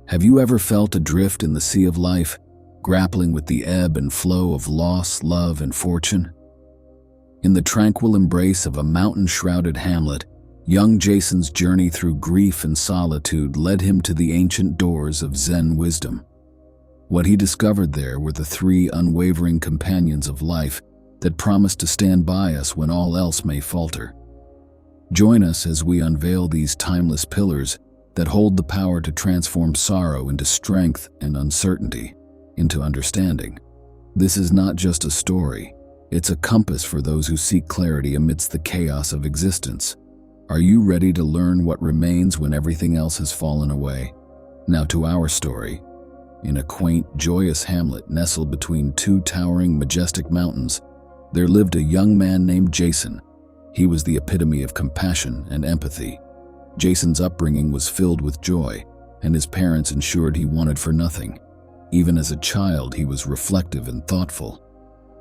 Have you ever felt adrift in the sea of life, grappling with the ebb and flow of loss, love, and fortune? In the tranquil embrace of a mountain-shrouded hamlet, young Jason's journey through grief and solitude led him to the ancient doors of Zen wisdom. What he discovered there were the three unwavering companions of life that promise to stand by us when all else may falter. Join us as we unveil these timeless pillars that hold the power to transform sorrow into strength and uncertainty into understanding. This is not just a story, it's a compass for those who seek clarity amidst the chaos of existence. Are you ready to learn what remains when everything else has fallen away? Now to our story. In a quaint, joyous hamlet nestled between two towering, majestic mountains, there lived a young man named Jason. He was the epitome of compassion and empathy. Jason's upbringing was filled with joy, and his parents ensured he wanted for nothing. Even as a child, he was reflective and thoughtful.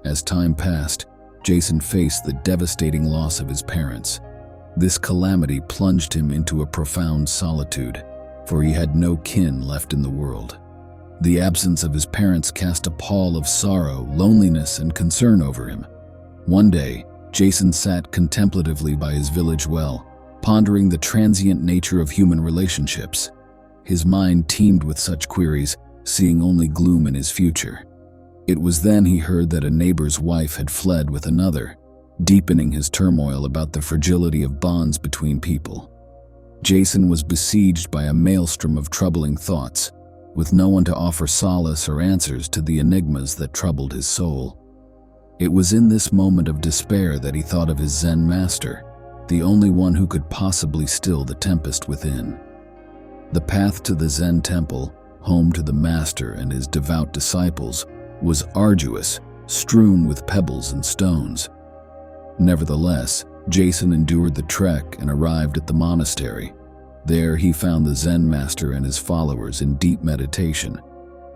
As time passed, Jason faced the devastating loss of his parents. This calamity plunged him into a profound solitude, for he had no kin left in the world. The absence of his parents cast a pall of sorrow, loneliness, and concern over him. One day, Jason sat contemplatively by his village well, pondering the transient nature of human relationships. His mind teemed with such queries, seeing only gloom in his future. It was then he heard that a neighbor's wife had fled with another, deepening his turmoil about the fragility of bonds between people. Jason was besieged by a maelstrom of troubling thoughts, with no one to offer solace or answers to the enigmas that troubled his soul. It was in this moment of despair that he thought of his Zen master, the only one who could possibly still the tempest within. The path to the Zen temple, home to the master and his devout disciples, was arduous, strewn with pebbles and stones. Nevertheless, Jason endured the trek and arrived at the monastery. There he found the Zen master and his followers in deep meditation.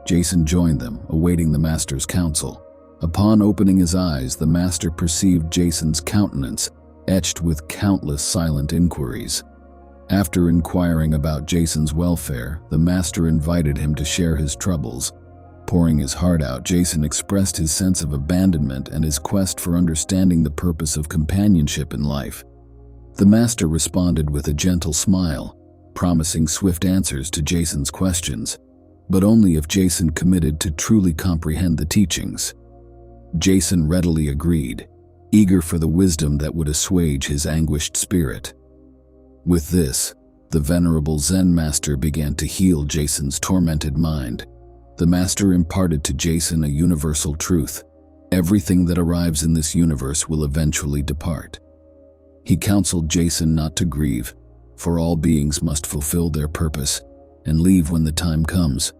Jason joined them, awaiting the master's counsel. Upon opening his eyes, the master perceived Jason's countenance, etched with countless silent inquiries. After inquiring about Jason's welfare, the master invited him to share his troubles. Pouring his heart out, Jason expressed his sense of abandonment and his quest for understanding the purpose of companionship in life. The master responded with a gentle smile, promising swift answers to Jason's questions, but only if Jason committed to truly comprehend the teachings. Jason readily agreed, eager for the wisdom that would assuage his anguished spirit. With this, the venerable Zen master began to heal Jason's tormented mind. The master imparted to Jason a universal truth: everything that arrives in this universe will eventually depart. He counseled Jason not to grieve, for all beings must fulfill their purpose and leave when the time comes.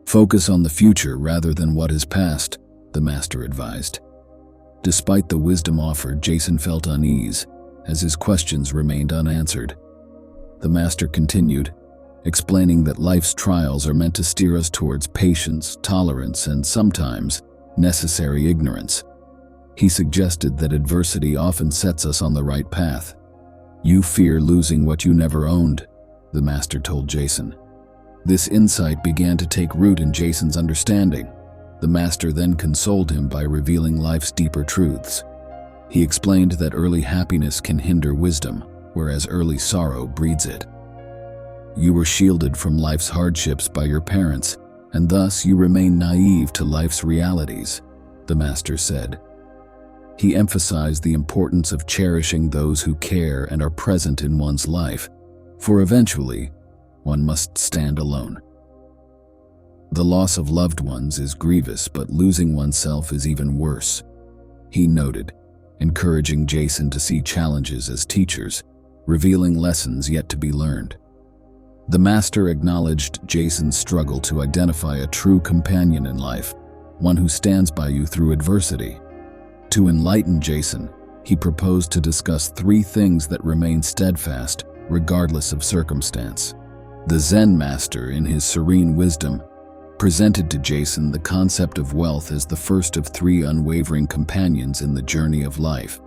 Focus on the future rather than what has passed, the master advised. Despite the wisdom offered, Jason felt unease, as his questions remained unanswered. The master continued, explaining that life's trials are meant to steer us towards patience, tolerance, and sometimes necessary ignorance. He suggested that adversity often sets us on the right path. You fear losing what you never owned, the master told Jason. This insight began to take root in Jason's understanding. The master then consoled him by revealing life's deeper truths. He explained that early happiness can hinder wisdom, whereas early sorrow breeds it. You were shielded from life's hardships by your parents, and thus you remain naive to life's realities, the master said. He emphasized the importance of cherishing those who care and are present in one's life, for eventually, one must stand alone. The loss of loved ones is grievous, but losing oneself is even worse, he noted, encouraging Jason to see challenges as teachers, revealing lessons yet to be learned. The master acknowledged Jason's struggle to identify a true companion in life, one who stands by you through adversity. To enlighten Jason, he proposed to discuss 3 things that remain steadfast regardless of circumstance. The Zen master, in his serene wisdom, presented to Jason the concept of wealth as the first of 3 unwavering companions in the journey of life.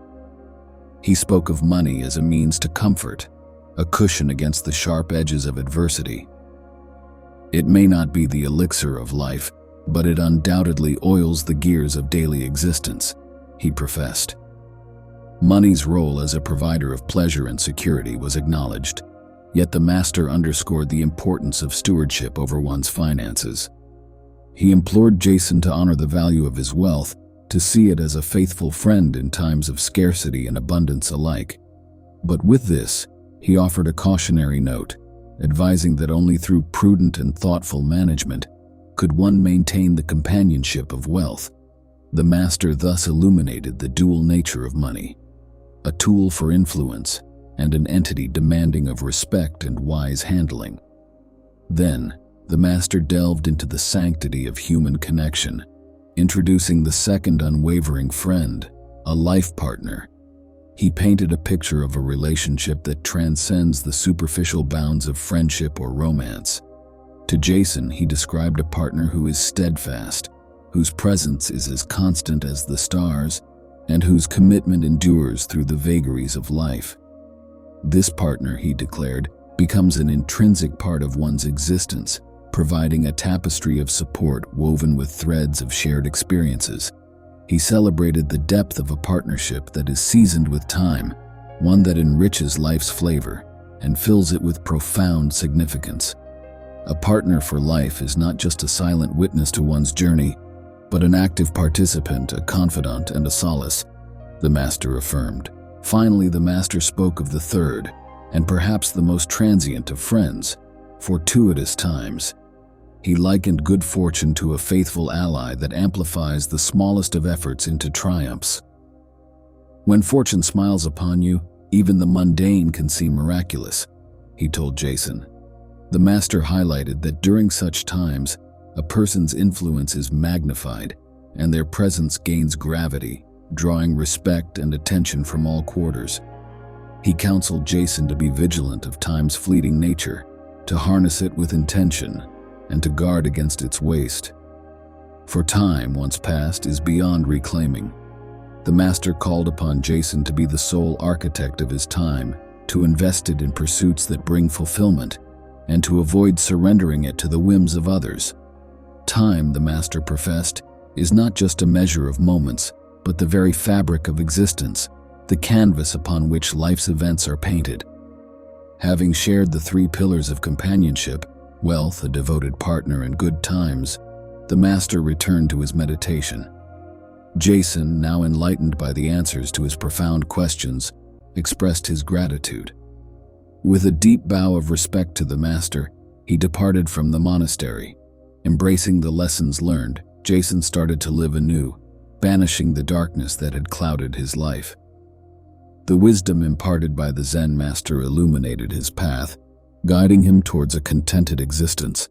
He spoke of money as a means to comfort, a cushion against the sharp edges of adversity. It may not be the elixir of life, but it undoubtedly oils the gears of daily existence, he professed. Money's role as a provider of pleasure and security was acknowledged, yet the master underscored the importance of stewardship over one's finances. He implored Jason to honor the value of his wealth, to see it as a faithful friend in times of scarcity and abundance alike. But with this, he offered a cautionary note, advising that only through prudent and thoughtful management could one maintain the companionship of wealth. The master thus illuminated the dual nature of money, a tool for influence and an entity demanding of respect and wise handling. Then, the master delved into the sanctity of human connection, introducing the second unwavering friend, a life partner. He painted a picture of a relationship that transcends the superficial bounds of friendship or romance. To Jason, he described a partner who is steadfast, whose presence is as constant as the stars, and whose commitment endures through the vagaries of life. This partner, he declared, becomes an intrinsic part of one's existence, providing a tapestry of support woven with threads of shared experiences. He celebrated the depth of a partnership that is seasoned with time, one that enriches life's flavor and fills it with profound significance. A partner for life is not just a silent witness to one's journey, but an active participant, a confidant, and a solace, the master affirmed. Finally, the master spoke of the third, and perhaps the most transient of friends, fortuitous times. He likened good fortune to a faithful ally that amplifies the smallest of efforts into triumphs. When fortune smiles upon you, even the mundane can seem miraculous, he told Jason. The master highlighted that during such times, a person's influence is magnified, and their presence gains gravity, drawing respect and attention from all quarters. He counseled Jason to be vigilant of time's fleeting nature, to harness it with intention, and to guard against its waste. For time, once past, is beyond reclaiming. The master called upon Jason to be the sole architect of his time, to invest it in pursuits that bring fulfillment, and to avoid surrendering it to the whims of others. Time, the master professed, is not just a measure of moments, but the very fabric of existence, the canvas upon which life's events are painted. Having shared the three pillars of companionship, wealth, a devoted partner, and good times, the master returned to his meditation. Jason, now enlightened by the answers to his profound questions, expressed his gratitude. With a deep bow of respect to the master, he departed from the monastery. Embracing the lessons learned, Jason started to live anew, banishing the darkness that had clouded his life. The wisdom imparted by the Zen master illuminated his path, guiding him towards a contented existence.